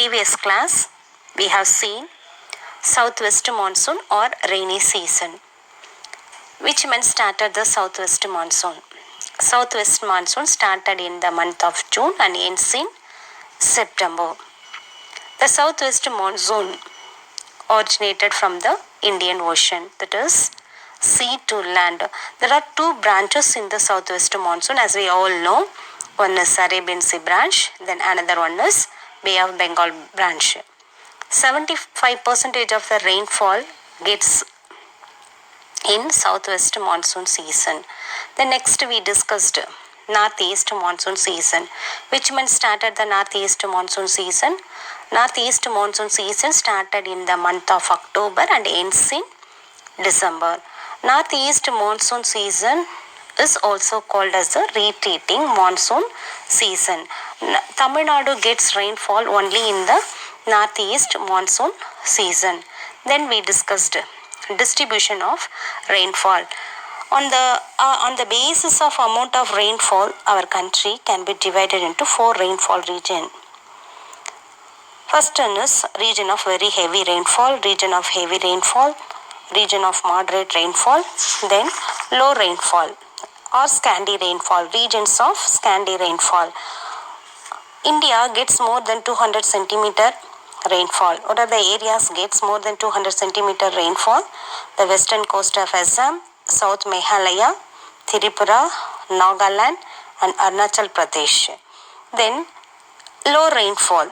previous class, we have seen southwest monsoon or rainy season. Which month started the southwest monsoon? Southwest monsoon started in the month of June and ends in September. The southwest monsoon originated from the Indian Ocean, that is sea to land. There are two branches in the southwest monsoon, as we all know. One is Arabian Sea branch, then another one is Bay of Bengal branch. 75% of the rainfall gets in southwest monsoon season. The next we discussed northeast monsoon season. Which month started the northeast monsoon season? Northeast monsoon season started in the month of October and ends in December. Northeast monsoon season is also called as the retreating monsoon season. Tamil Nadu gets rainfall only in the northeast monsoon season. Then we discussed distribution of rainfall. On the basis of amount of rainfall, our country can be divided into 4 rainfall regions. First one is region of very heavy rainfall, region of heavy rainfall, region of moderate rainfall, then low rainfall or scanty rainfall, regions of scanty rainfall. India gets more than 200 centimeter rainfall. What are the areas gets more than 200 centimeter rainfall? The western coast of Assam, South Meghalaya, Tripura, Nagaland and Arunachal Pradesh. Then low rainfall,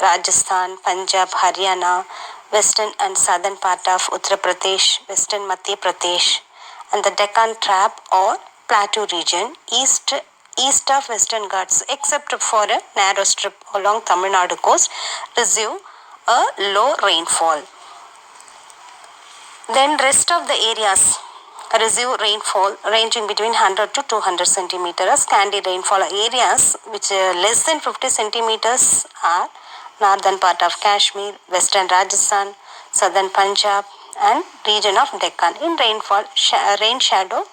Rajasthan, Punjab, Haryana, western and southern part of Uttar Pradesh, western Madhya Pradesh and the Deccan Trap or Plateau region, east of Western Ghats, except for a narrow strip along Tamil Nadu coast, receive a low rainfall. Then rest of the areas receive rainfall ranging between 100 to 200 centimeters. Scanty rainfall areas which are less than 50 centimeters are northern part of Kashmir, western Rajasthan, southern Punjab and region of Deccan in rainfall rain shadow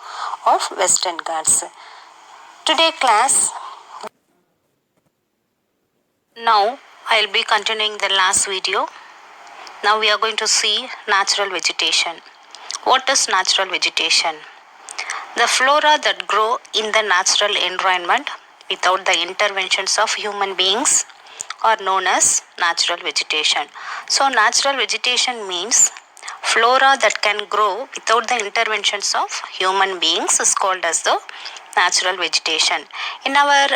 of Western Ghats. Today class, now I will be continuing the last video. Now we are going to see natural vegetation. What is natural vegetation? The flora that grow in the natural environment without the interventions of human beings are known as natural vegetation. So natural vegetation means flora that can grow without the interventions of human beings is called as the natural vegetation. In our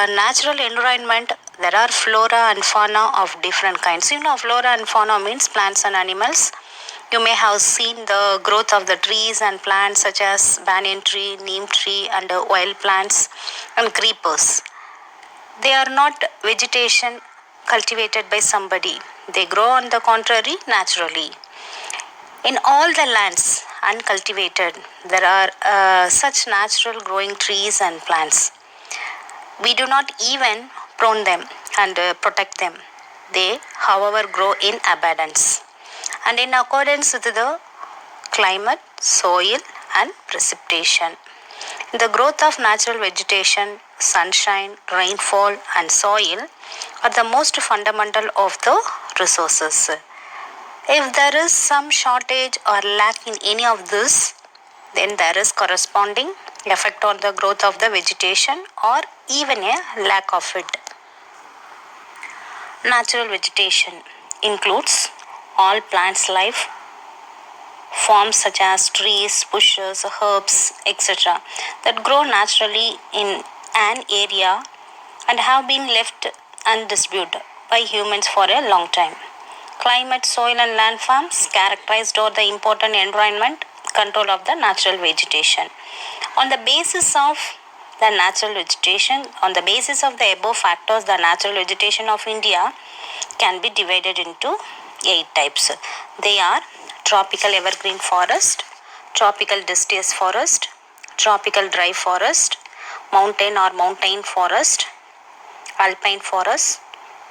natural environment, there are flora and fauna of different kinds. You know, flora and fauna means plants and animals. You may have seen the growth of the trees and plants such as banyan tree, neem tree and wild plants and creepers. They are not vegetation cultivated by somebody. They grow on the contrary naturally. In all the lands uncultivated, there are such natural growing trees and plants. We do not even prune them and protect them. They, however, grow in abundance and in accordance with the climate, soil and precipitation. The growth of natural vegetation, sunshine, rainfall and soil are the most fundamental of the resources. If there is some shortage or lack in any of this, then there is corresponding effect on the growth of the vegetation or even a lack of it. Natural vegetation includes all plants' life, forms such as trees, bushes, herbs, etc. that grow naturally in an area and have been left undisputed by humans for a long time. Climate, soil and landforms characterized are the important environment control of the natural vegetation. On the basis of the natural vegetation, on the basis of the above factors, the natural vegetation of India can be divided into 8 types. They are tropical evergreen forest, tropical deciduous forest, tropical dry forest, mountain or montane forest, alpine forest,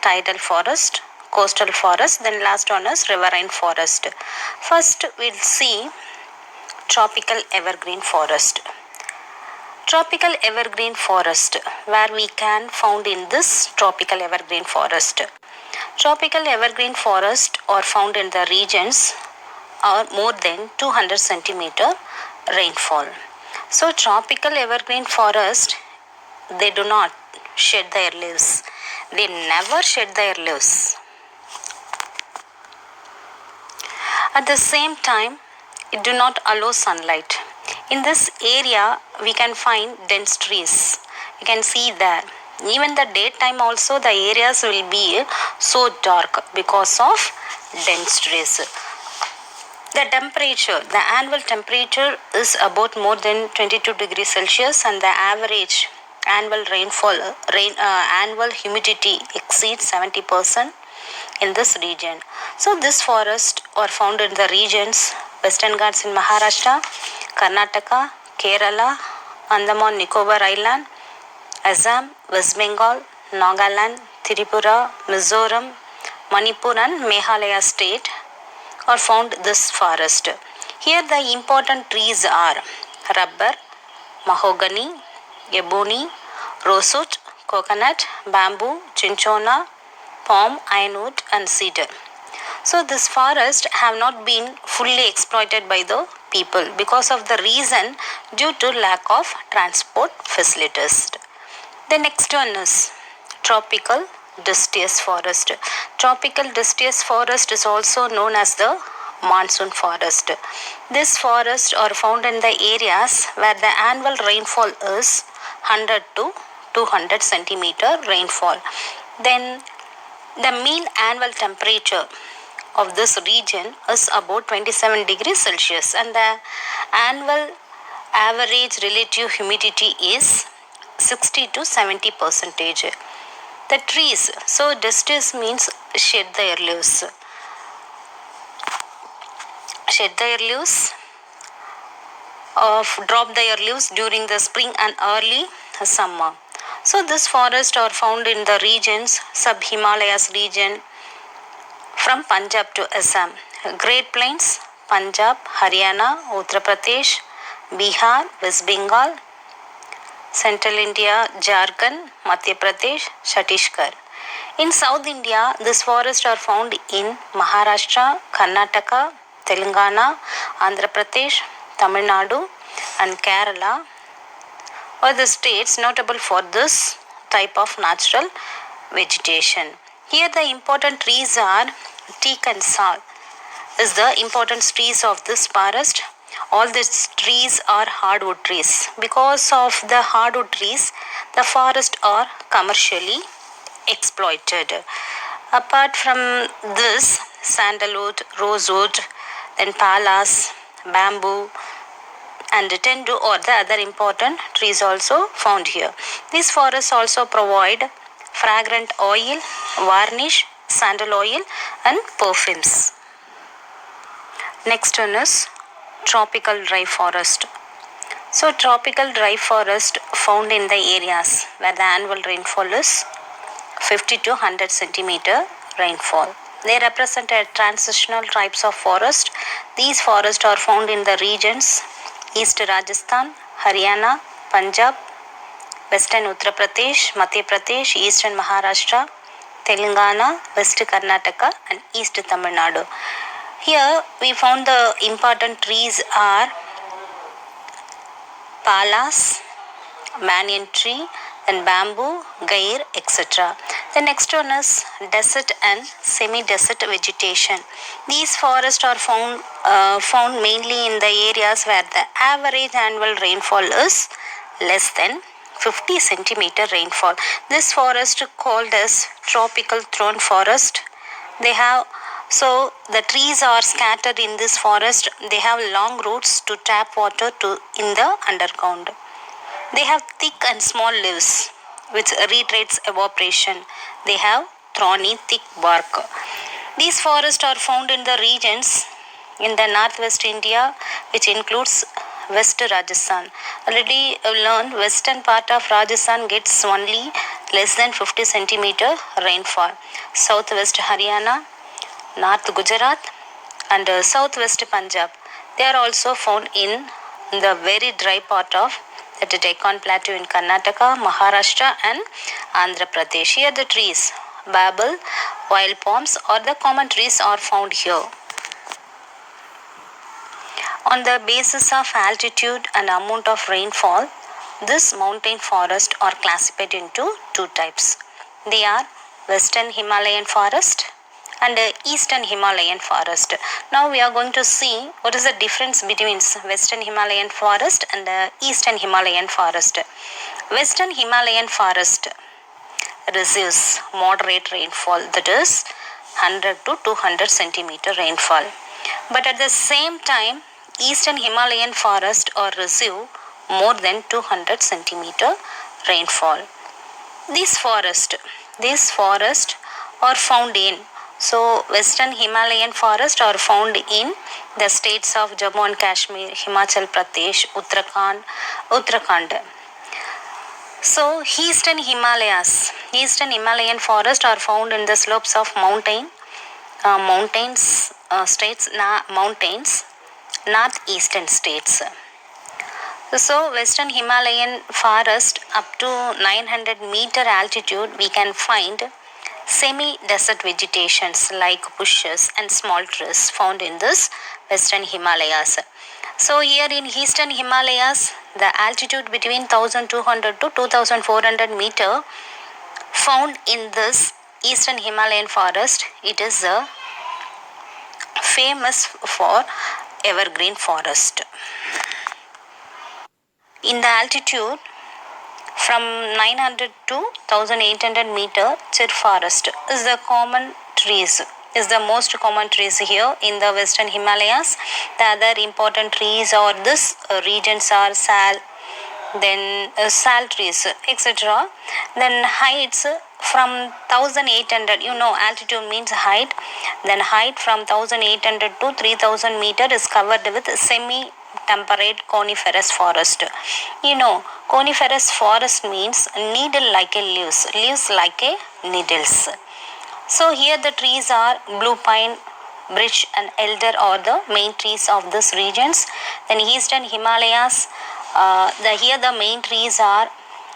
tidal forest, coastal forest, then last one is riverine forest. First we'll see tropical evergreen forest. Tropical evergreen forest, where we can found in this tropical evergreen forest. Tropical evergreen forests are found in the regions or more than 200 centimeter rainfall. So tropical evergreen forest, they do not shed their leaves. They never shed their leaves. At the same time, it do not allow sunlight. In this area, we can find dense trees. You can see there. Even the daytime also, the areas will be so dark because of dense trees. The temperature, the annual temperature is about more than 22 degrees Celsius, and the average annual annual humidity exceeds 70% in this region. So this forest are found in the regions Western Ghats in Maharashtra, Karnataka, Kerala, Andaman Nicobar Island, Assam, West Bengal, Nagaland, Tripura, Mizoram, Manipur and Meghalaya state are found this forest. Here the important trees are rubber, mahogany, ebony, rosewood, coconut, bamboo, cinchona, palm, ironwood and cedar. So this forest have not been fully exploited by the people because of the reason due to lack of transport facilities. The next one is tropical deciduous forest. Tropical deciduous forest is also known as the monsoon forest. This forest are found in the areas where the annual rainfall is 100 to 200 centimeter rainfall. Then the mean annual temperature of this region is about 27 degrees Celsius, and the annual average relative humidity is 60 to 70 percentage. The trees, so deciduous means shed their leaves. Shed their leaves, drop their leaves during the spring and early summer. So this forest are found in the regions, sub-Himalayas region from Punjab to Assam, Great Plains, Punjab, Haryana, Uttar Pradesh, Bihar, West Bengal, Central India, Jharkhand, Madhya Pradesh, Chhattisgarh. In South India, these forests are found in Maharashtra, Karnataka, Telangana, Andhra Pradesh, Tamil Nadu and Kerala are the states notable for this type of natural vegetation. Here the important trees are teak and sal is the important trees of this forest. All these trees are hardwood trees. Because of the hardwood trees, the forest are commercially exploited. Apart from this, sandalwood, rosewood, then palas, bamboo, and tendu or the other important trees also found here. These forests also provide fragrant oil, varnish, sandal oil and perfumes. Next one is tropical dry forest. So tropical dry forest found in the areas where the annual rainfall is 50 to 100 centimeter rainfall. They represent a transitional types of forest. These forests are found in the regions East Rajasthan, Haryana, Punjab, Western Uttar Pradesh, Madhya Pradesh, Eastern Maharashtra, Telangana, West Karnataka and East Tamil Nadu. Here we found the important trees are palas, banyan tree, and bamboo, gair, etc. The next one is desert and semi-desert vegetation. These forests are found mainly in the areas where the average annual rainfall is less than 50 centimeter rainfall. This forest called as tropical thorn forest. They have the trees are scattered in this forest. They have long roots to tap water in the underground. They have thick and small leaves which retards evaporation. They have thorny thick bark. These forests are found in the regions in the northwest India, which includes West Rajasthan. Already learned western part of Rajasthan gets only less than 50 centimeter rainfall. Southwest Haryana, North Gujarat and Southwest Punjab, they are also found in the very dry part of the Deccan Plateau in Karnataka, Maharashtra and Andhra Pradesh. Here the trees babel, wild palms or the common trees are found here. On the basis of altitude and amount of rainfall, this mountain forest are classified into two types. They are Western Himalayan forest and Eastern Himalayan forest. Now we are going to see what is the difference between Western Himalayan forest and Eastern Himalayan forest. Western Himalayan forest receives moderate rainfall, that is 100 to 200 centimeter rainfall. But at the same time, Eastern Himalayan forest or receive more than 200 centimeter rainfall. These forests are found in, so Western Himalayan forest are found in the states of Jammu and Kashmir, Himachal Pradesh, Uttarakhand. So Eastern Himalayan forest are found in the slopes of mountains, northeastern states. So Western Himalayan forest up to 900 meter altitude we can find semi-desert vegetations like bushes and small trees found in this Western Himalayas. So here in Eastern Himalayas, the altitude between 1200 to 2400 meter found in this Eastern Himalayan forest, it is famous for evergreen forest. In the altitude from 900 to 1800 meter, chir forest is the most common trees here in the Western Himalayas. The other important trees or this regions are sal trees, etc. Then heights from 1800, altitude means height. Then height from 1800 to 3000 meter is covered with semi-temperate coniferous forest. Coniferous forest means needle like a leaves like a needles. So here the trees are blue pine, birch and elder are the main trees of this regions. Then Eastern Himalayas, here the main trees are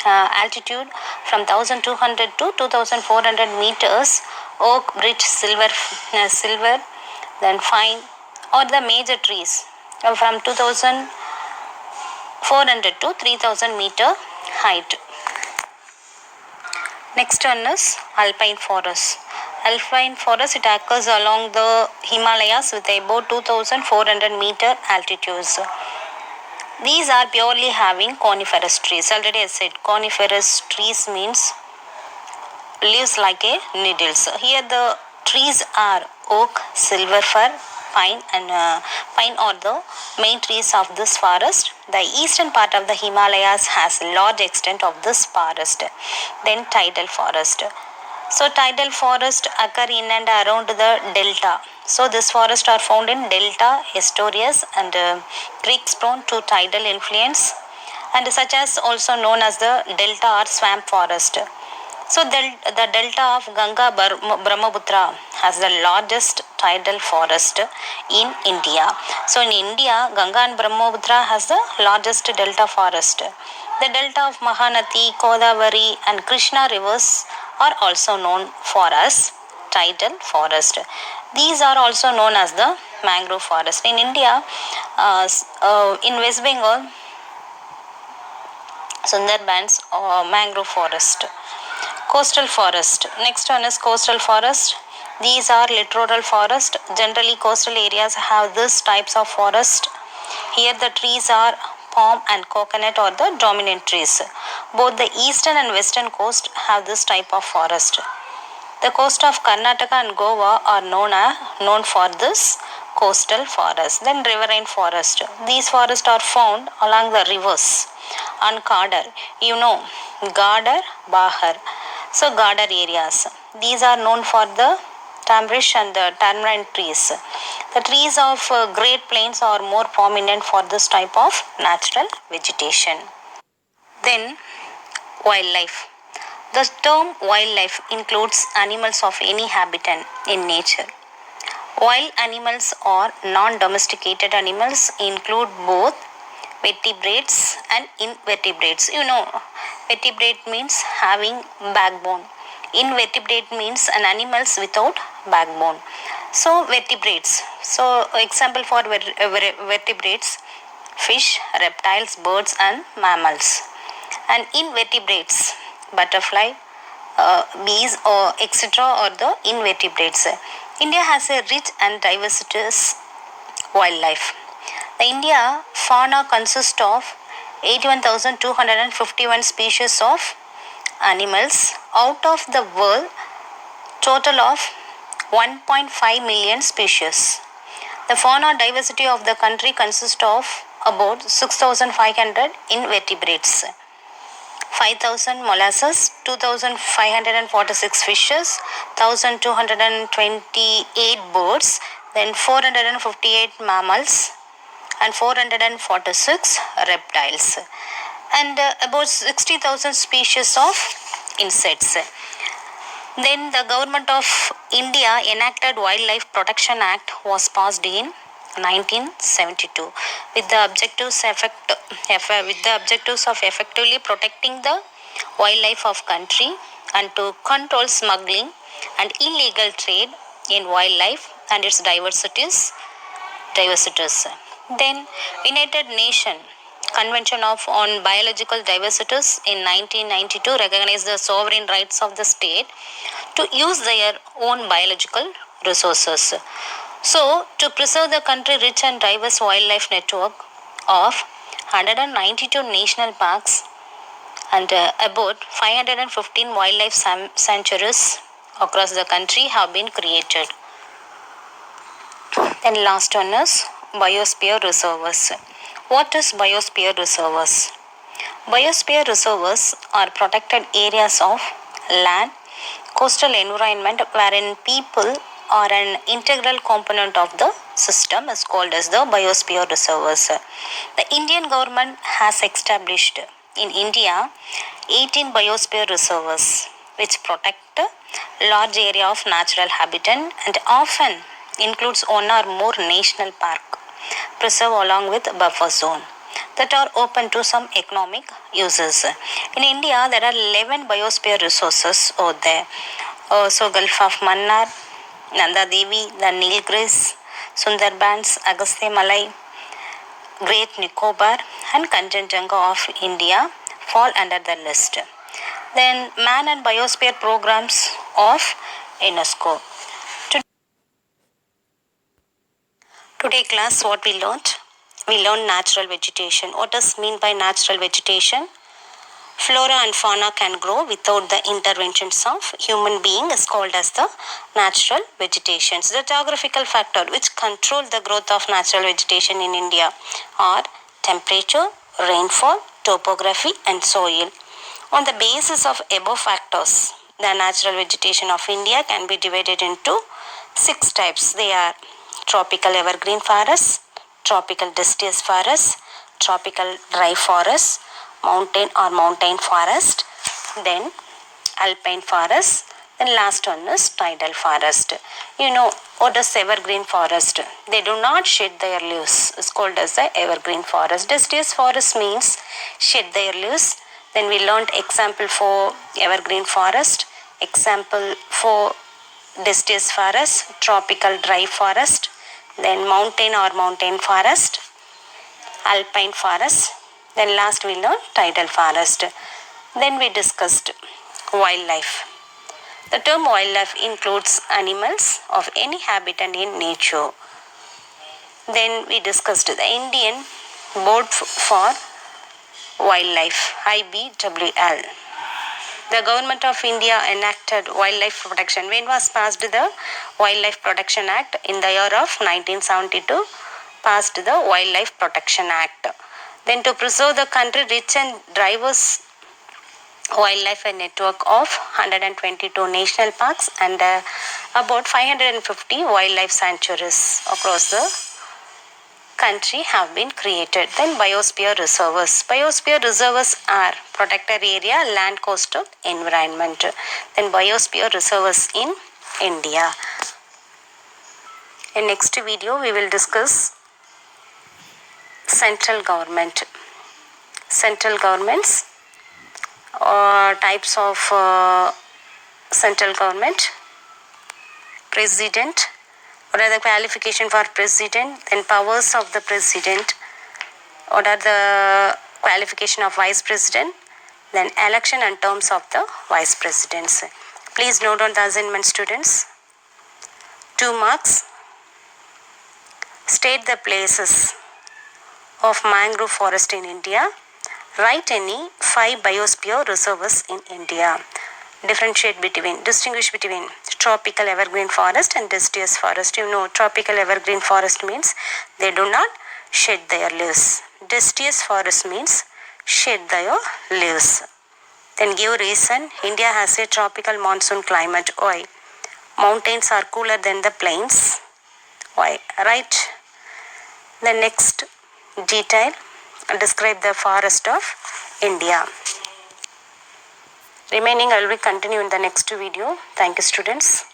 altitude from 1200 to 2400 meters, oak, birch, silver, then pine are the major trees from 2400 to 3000 meter height. Next one is alpine forest. Alpine forest, it occurs along the Himalayas with about 2400 meter altitudes. These are purely having coniferous trees. Already I said coniferous trees means leaves like a needles. Here the trees are oak, silver fir, pine and pine are the main trees of this forest. The eastern part of the Himalayas has large extent of this forest. Then tidal forest. So tidal forest occur in and around the delta. So this forest are found in delta, estuaries and creeks prone to tidal influence and such as also known as the delta or swamp forest. So the delta of Ganga Brahmaputra has the largest tidal forest in India. So in India, Ganga and Brahmaputra has the largest delta forest. The delta of Mahanadi, Godavari and Krishna rivers are also known for as tidal forest. These are also known as the mangrove forest. In India, in West Bengal, Sundarbans mangrove forest. Coastal forest. Next one is coastal forest. These are littoral forest. Generally, coastal areas have these types of forest. Here the trees are palm and coconut are the dominant trees. Both the eastern and western coast have this type of forest. The coast of Karnataka and Goa are known for this coastal forest. Then riverine forest. These forests are found along the rivers on Gadar. Gadar, Bahar. So Gadar areas. These are known for the tamarisk and the tamarind trees. The trees of Great Plains are more prominent for this type of natural vegetation. Then wildlife. The term wildlife includes animals of any habitat in nature. Wild animals or non-domesticated animals include both vertebrates and invertebrates. Vertebrate means having backbone. Invertebrate means an animals without backbone. So vertebrates. So example for vertebrates: fish, reptiles, birds, and mammals. And invertebrates: butterfly, bees, or etc. are the invertebrates. India has a rich and diverse wildlife. The India fauna consists of 81,251 species of animals out of the world total of 1.5 million species. The fauna diversity of the country consists of about 6,500 invertebrates, 5,000 mollusks, 2,546 fishes, 1,228 birds, then 458 mammals, and 446 reptiles, and about 60,000 species of insects. Then the government of India enacted Wildlife Protection Act was passed in 1972 with the objectives of effectively protecting the wildlife of country and to control smuggling and illegal trade in wildlife and its diversities. Then United Nations Convention on Biological Diversities in 1992 recognized the sovereign rights of the state to use their own biological resources. So, to preserve the country's rich and diverse wildlife network of 192 national parks and about 515 wildlife sanctuaries across the country have been created. Then last one is biosphere reservoirs. What is biosphere reservoirs? Biosphere reservoirs are protected areas of land, coastal environment wherein people are an integral component of the system is called as the biosphere reservoirs. The Indian government has established in India 18 biosphere reservoirs which protect a large area of natural habitat and often includes one or more national park preserve along with buffer zone that are open to some economic uses. In India, there are 11 biosphere resources out there. So, Gulf of Mannar, Nanda Devi, the Nilgiris, Sundarbans, Agastya Malai, Great Nicobar, and Kanchenjunga of India fall under the list. Then, Man and Biosphere programs of UNESCO. Today class, what we learned? We learned natural vegetation. What does mean by natural vegetation? Flora and fauna can grow without the interventions of human being is called as the natural vegetations. The geographical factor which control the growth of natural vegetation in India are temperature, rainfall, topography and soil. On the basis of above factors, the natural vegetation of India can be divided into 6 types. They are tropical evergreen forests, tropical deciduous forests, tropical dry forests, mountain or mountain forest, then alpine forest, then last one is tidal forest. You know what is evergreen forest? They do not shed their leaves. It's called as the evergreen forest. Deciduous forest means shed their leaves. Then we learned example for evergreen forest, example for deciduous forest, tropical dry forest, then mountain or mountain forest, alpine forest, then last we learned tidal forest. Then we discussed wildlife. The term wildlife includes animals of any habitat in nature. Then we discussed the Indian Board for Wildlife, IBWL. The Government of India enacted Wildlife Protection. When was passed the Wildlife Protection Act? In the year of 1972, passed the Wildlife Protection Act. Then to preserve the country rich and diverse wildlife and network of 122 national parks and about 550 wildlife sanctuaries across the country have been created. Then biosphere reservoirs. Biosphere reservoirs are protected area, land, coastal environment. Then biosphere reservoirs in India. In next video we will discuss central government. Central governments or types of central government. President. What are the qualification for president? Then powers of the president. What are the qualification of vice president? Then election and terms of the vice presidents. Please note on the assignment, students. 2 marks. State the places of mangrove forest in India. Write any 5 biosphere reservoirs in India. Distinguish between tropical evergreen forest and deciduous forest. You know, tropical evergreen forest means they do not shed their leaves. Deciduous forest means shed their leaves. Then give reason. India has a tropical monsoon climate. Why? Mountains are cooler than the plains. Why? Right. The next detail. Describe the forest of India. Remaining I will continue in the next video. Thank you, students.